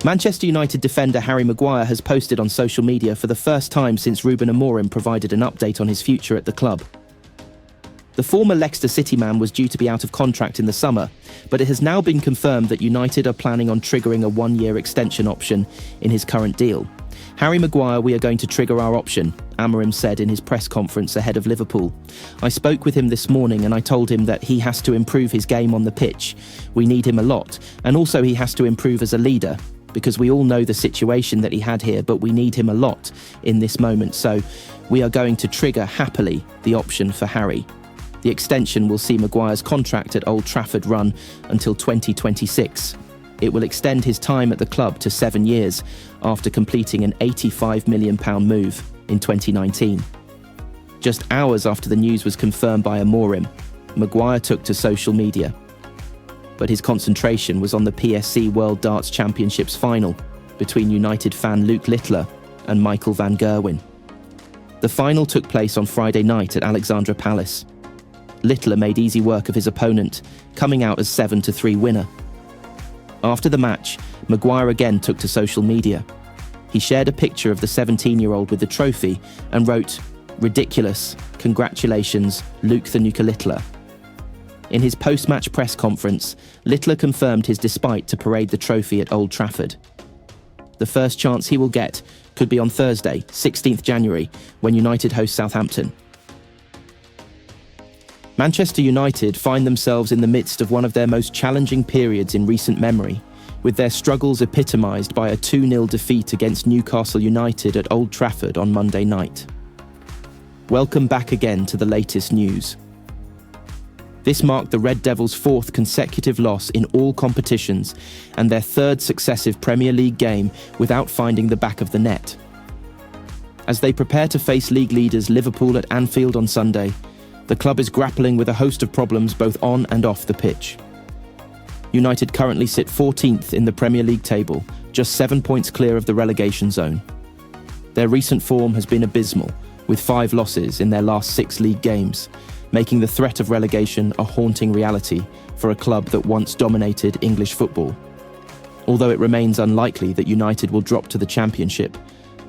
Manchester United defender Harry Maguire has posted on social media for the first time since Ruben Amorim provided an update on his future at the club. The former Leicester City man was due to be out of contract in the summer, but it has now been confirmed that United are planning on triggering a one-year extension option in his current deal. "Harry Maguire, we are going to trigger our option," Amorim said in his press conference ahead of Liverpool. "I spoke with him this morning and I told him that he has to improve his game on the pitch. We need him a lot, and also he has to improve as a leader, because we all know the situation that he had here, but we need him a lot in this moment. So we are going to trigger happily the option for Harry." The extension will see Maguire's contract at Old Trafford run until 2026. It will extend his time at the club to 7 years after completing an £85 million move in 2019. Just hours after the news was confirmed by Amorim, Maguire took to social media. But his concentration was on the PSC World Darts Championships final between United fan Luke Littler and Michael van Gerwen. The final took place on Friday night at Alexandra Palace. Littler made easy work of his opponent, coming out as 7-3 winner. After the match, Maguire again took to social media. He shared a picture of the 17-year-old with the trophy and wrote, "Ridiculous, congratulations, Luke the Nuka Littler." In his post-match press conference, Littler confirmed his despite to parade the trophy at Old Trafford. The first chance he will get could be on Thursday, 16th January, when United host Southampton. Manchester United find themselves in the midst of one of their most challenging periods in recent memory, with their struggles epitomised by a 2-0 defeat against Newcastle United at Old Trafford on Monday night. Welcome back again to the latest news. This marked the Red Devils' 4th consecutive loss in all competitions and their 3rd successive Premier League game without finding the back of the net. As they prepare to face league leaders Liverpool at Anfield on Sunday, the club is grappling with a host of problems both on and off the pitch. United currently sit 14th in the Premier League table, just 7 points clear of the relegation zone. Their recent form has been abysmal, with 5 losses in their last 6 league games, making the threat of relegation a haunting reality for a club that once dominated English football. Although it remains unlikely that United will drop to the Championship,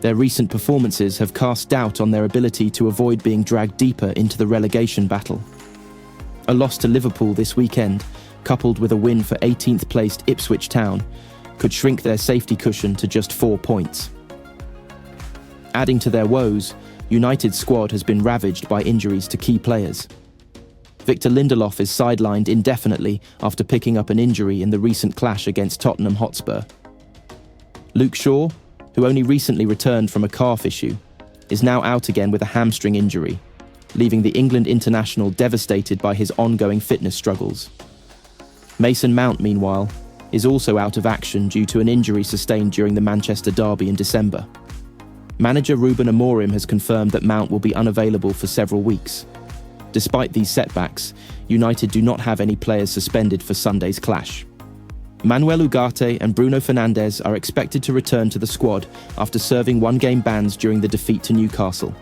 their recent performances have cast doubt on their ability to avoid being dragged deeper into the relegation battle. A loss to Liverpool this weekend, coupled with a win for 18th placed Ipswich Town, could shrink their safety cushion to just 4 points. Adding to their woes, United's squad has been ravaged by injuries to key players. Victor Lindelof is sidelined indefinitely after picking up an injury in the recent clash against Tottenham Hotspur. Luke Shaw, who only recently returned from a calf issue, is now out again with a hamstring injury, leaving the England international devastated by his ongoing fitness struggles. Mason Mount, meanwhile, is also out of action due to an injury sustained during the Manchester derby in December. Manager Ruben Amorim has confirmed that Mount will be unavailable for several weeks. Despite these setbacks, United do not have any players suspended for Sunday's clash. Manuel Ugarte and Bruno Fernandes are expected to return to the squad after serving 1-game bans during the defeat to Newcastle.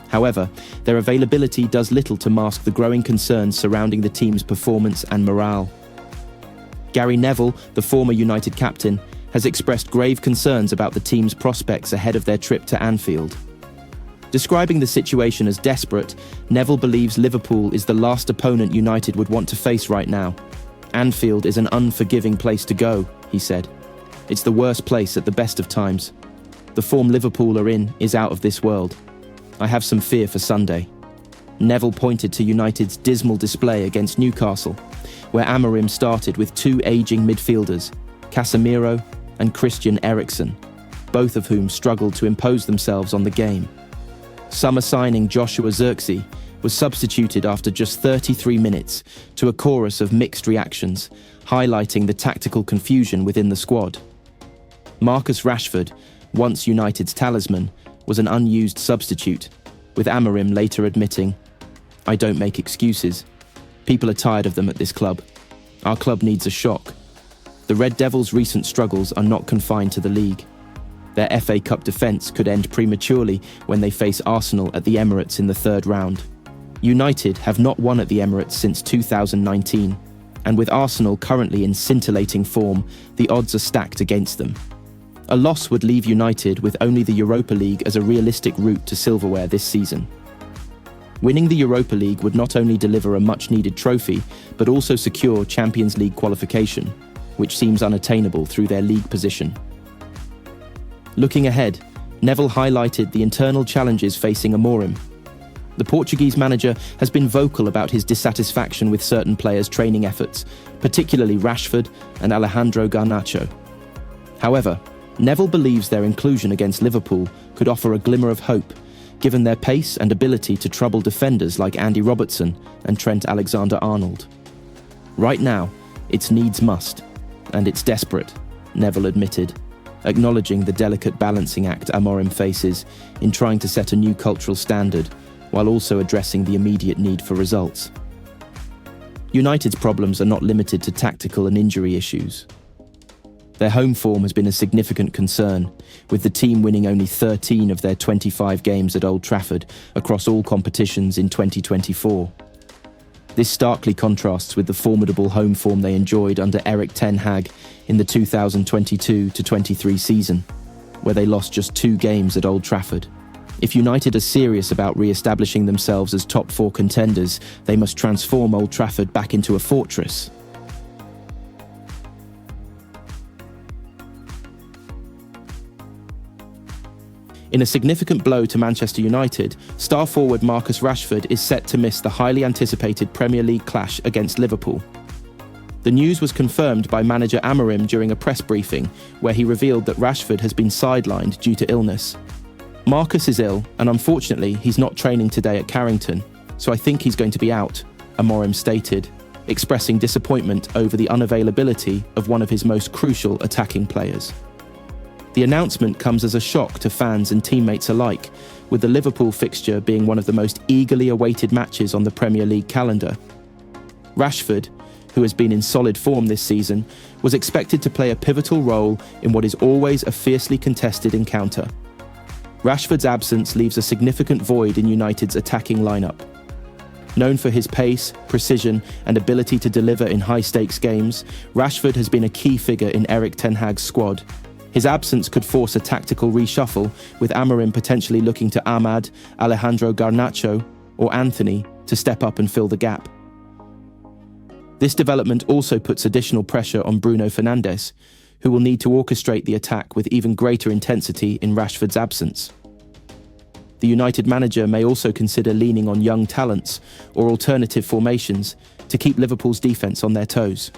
However, their availability does little to mask the growing concerns surrounding the team's performance and morale. Gary Neville, the former United captain, has expressed grave concerns about the team's prospects ahead of their trip to Anfield. Describing the situation as desperate, Neville believes Liverpool is the last opponent United would want to face right now. "Anfield is an unforgiving place to go," he said. "It's the worst place at the best of times. The form Liverpool are in is out of this world. I have some fear for Sunday." Neville pointed to United's dismal display against Newcastle, where Amorim started with 2 ageing midfielders, Casemiro and Christian Eriksen, both of whom struggled to impose themselves on the game. Summer signing Joshua Zirkzee was substituted after just 33 minutes to a chorus of mixed reactions, highlighting the tactical confusion within the squad. Marcus Rashford, once United's talisman, was an unused substitute, with Amorim later admitting, "I don't make excuses. People are tired of them at this club. Our club needs a shock." The Red Devils' recent struggles are not confined to the league. Their FA Cup defence could end prematurely when they face Arsenal at the Emirates in the 3rd round. United have not won at the Emirates since 2019, and with Arsenal currently in scintillating form, the odds are stacked against them. A loss would leave United with only the Europa League as a realistic route to silverware this season. Winning the Europa League would not only deliver a much-needed trophy, but also secure Champions League qualification, which seems unattainable through their league position. Looking ahead, Neville highlighted the internal challenges facing Amorim. The Portuguese manager has been vocal about his dissatisfaction with certain players' training efforts, particularly Rashford and Alejandro Garnacho. However, Neville believes their inclusion against Liverpool could offer a glimmer of hope, given their pace and ability to trouble defenders like Andy Robertson and Trent Alexander-Arnold. Right now, it's needs must, and it's desperate, Neville admitted, acknowledging the delicate balancing act Amorim faces in trying to set a new cultural standard, while also addressing the immediate need for results. United's problems are not limited to tactical and injury issues. Their home form has been a significant concern, with the team winning only 13 of their 25 games at Old Trafford across all competitions in 2024. This starkly contrasts with the formidable home form they enjoyed under Erik Ten Hag in the 2022-23 season, where they lost just 2 games at Old Trafford. If United are serious about re-establishing themselves as top 4 contenders, they must transform Old Trafford back into a fortress. In a significant blow to Manchester United, star forward Marcus Rashford is set to miss the highly anticipated Premier League clash against Liverpool. The news was confirmed by manager Amorim during a press briefing, where he revealed that Rashford has been sidelined due to illness. Marcus is ill, and unfortunately he's not training today at Carrington, so I think he's going to be out, Amorim stated, expressing disappointment over the unavailability of one of his most crucial attacking players. The announcement comes as a shock to fans and teammates alike, with the Liverpool fixture being one of the most eagerly awaited matches on the Premier League calendar. Rashford, who has been in solid form this season, was expected to play a pivotal role in what is always a fiercely contested encounter. Rashford's absence leaves a significant void in United's attacking lineup. Known for his pace, precision, and ability to deliver in high-stakes games, Rashford has been a key figure in Erik Ten Hag's squad. His absence could force a tactical reshuffle, with Amorim potentially looking to Ahmad, Alejandro Garnacho, or Antony to step up and fill the gap. This development also puts additional pressure on Bruno Fernandes, who will need to orchestrate the attack with even greater intensity in Rashford's absence. The United manager may also consider leaning on young talents or alternative formations to keep Liverpool's defence on their toes.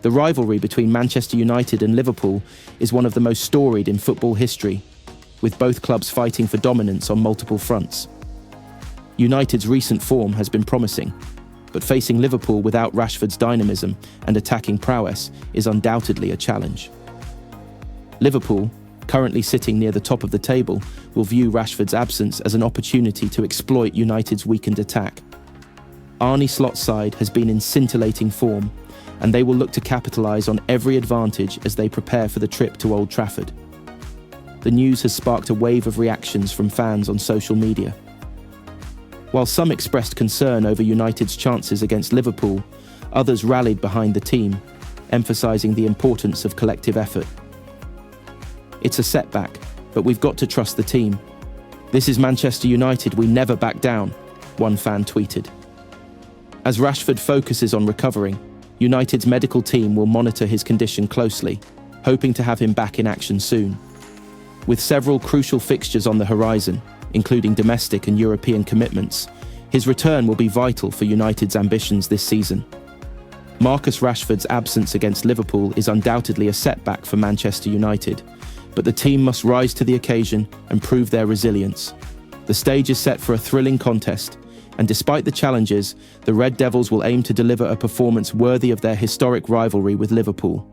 The rivalry between Manchester United and Liverpool is one of the most storied in football history, with both clubs fighting for dominance on multiple fronts. United's recent form has been promising, but facing Liverpool without Rashford's dynamism and attacking prowess is undoubtedly a challenge. Liverpool, currently sitting near the top of the table, will view Rashford's absence as an opportunity to exploit United's weakened attack. Arne Slot's side has been in scintillating form, and they will look to capitalise on every advantage as they prepare for the trip to Old Trafford. The news has sparked a wave of reactions from fans on social media. While some expressed concern over United's chances against Liverpool, others rallied behind the team, emphasising the importance of collective effort. It's a setback, but we've got to trust the team. This is Manchester United, we never back down, one fan tweeted. As Rashford focuses on recovering, United's medical team will monitor his condition closely, hoping to have him back in action soon. With several crucial fixtures on the horizon, including domestic and European commitments, his return will be vital for United's ambitions this season. Marcus Rashford's absence against Liverpool is undoubtedly a setback for Manchester United, but the team must rise to the occasion and prove their resilience. The stage is set for a thrilling contest, and despite the challenges, the Red Devils will aim to deliver a performance worthy of their historic rivalry with Liverpool.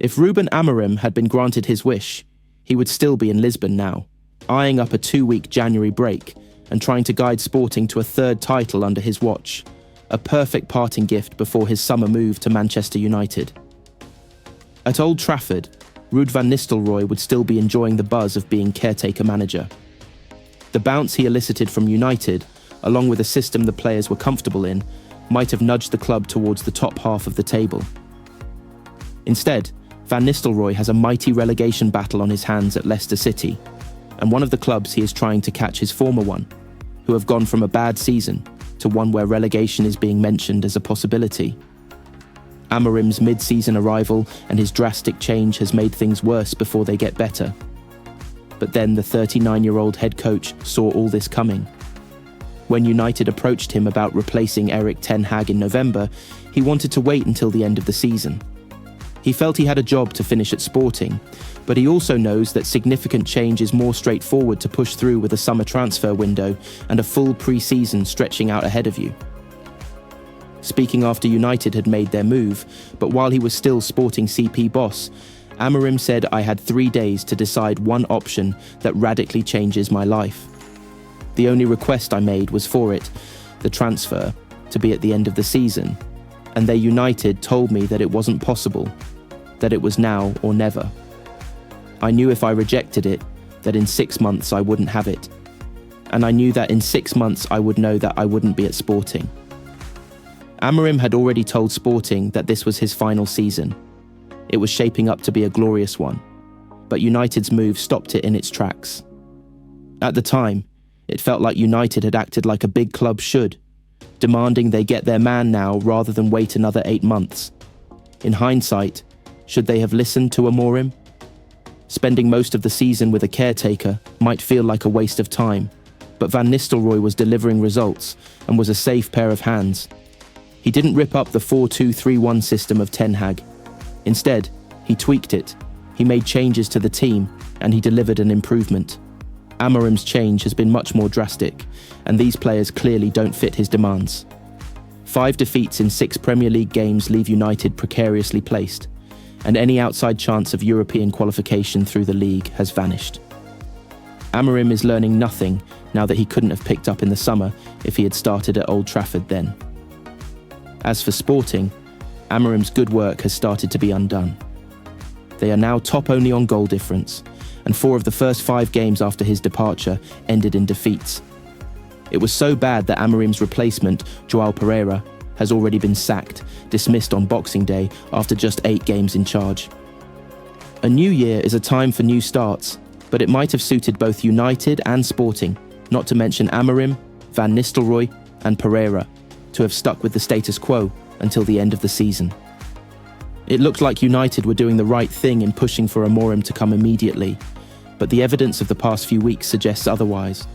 If Ruben Amorim had been granted his wish, he would still be in Lisbon now, eyeing up a 2-week January break and trying to guide Sporting to a 3rd title under his watch, a perfect parting gift before his summer move to Manchester United. At Old Trafford, Ruud van Nistelrooy would still be enjoying the buzz of being caretaker manager. The bounce he elicited from United, along with a system the players were comfortable in, might have nudged the club towards the top half of the table. Instead, Van Nistelrooy has a mighty relegation battle on his hands at Leicester City, and one of the clubs he is trying to catch his former one, who have gone from a bad season to one where relegation is being mentioned as a possibility. Amorim's mid-season arrival and his drastic change has made things worse before they get better. But then the 39-year-old head coach saw all this coming. When United approached him about replacing Erik Ten Hag in November, he wanted to wait until the end of the season. He felt he had a job to finish at Sporting, but he also knows that significant change is more straightforward to push through with a summer transfer window and a full pre-season stretching out ahead of you. Speaking after United had made their move, but while he was still Sporting CP boss, Amorim said, "I had 3 days to decide one option that radically changes my life. The only request I made was for it, the transfer, to be at the end of the season, and they United told me that it wasn't possible, that it was now or never. I knew if I rejected it, that in 6 months I wouldn't have it. And I knew that in 6 months I would know that I wouldn't be at Sporting." Amorim had already told Sporting that this was his final season. It was shaping up to be a glorious one, but United's move stopped it in its tracks. At the time, it felt like United had acted like a big club should, demanding they get their man now rather than wait another 8 months. In hindsight, should they have listened to Amorim? Spending most of the season with a caretaker might feel like a waste of time, but Van Nistelrooy was delivering results and was a safe pair of hands. He didn't rip up the 4-2-3-1 system of Ten Hag. Instead, he tweaked it, he made changes to the team, and he delivered an improvement. Amorim's change has been much more drastic, and these players clearly don't fit his demands. 5 defeats in 6 Premier League games leave United precariously placed, and any outside chance of European qualification through the league has vanished. Amorim is learning nothing now that he couldn't have picked up in the summer if he had started at Old Trafford then. As for Sporting, Amorim's good work has started to be undone. They are now top only on goal difference, and 4 of the first 5 games after his departure ended in defeats. It was so bad that Amorim's replacement, João Pereira, has already been sacked, dismissed on Boxing Day after just 8 games in charge. A new year is a time for new starts, but it might have suited both United and Sporting, not to mention Amorim, Van Nistelrooy and Pereira, to have stuck with the status quo until the end of the season. It looked like United were doing the right thing in pushing for Amorim to come immediately, but the evidence of the past few weeks suggests otherwise.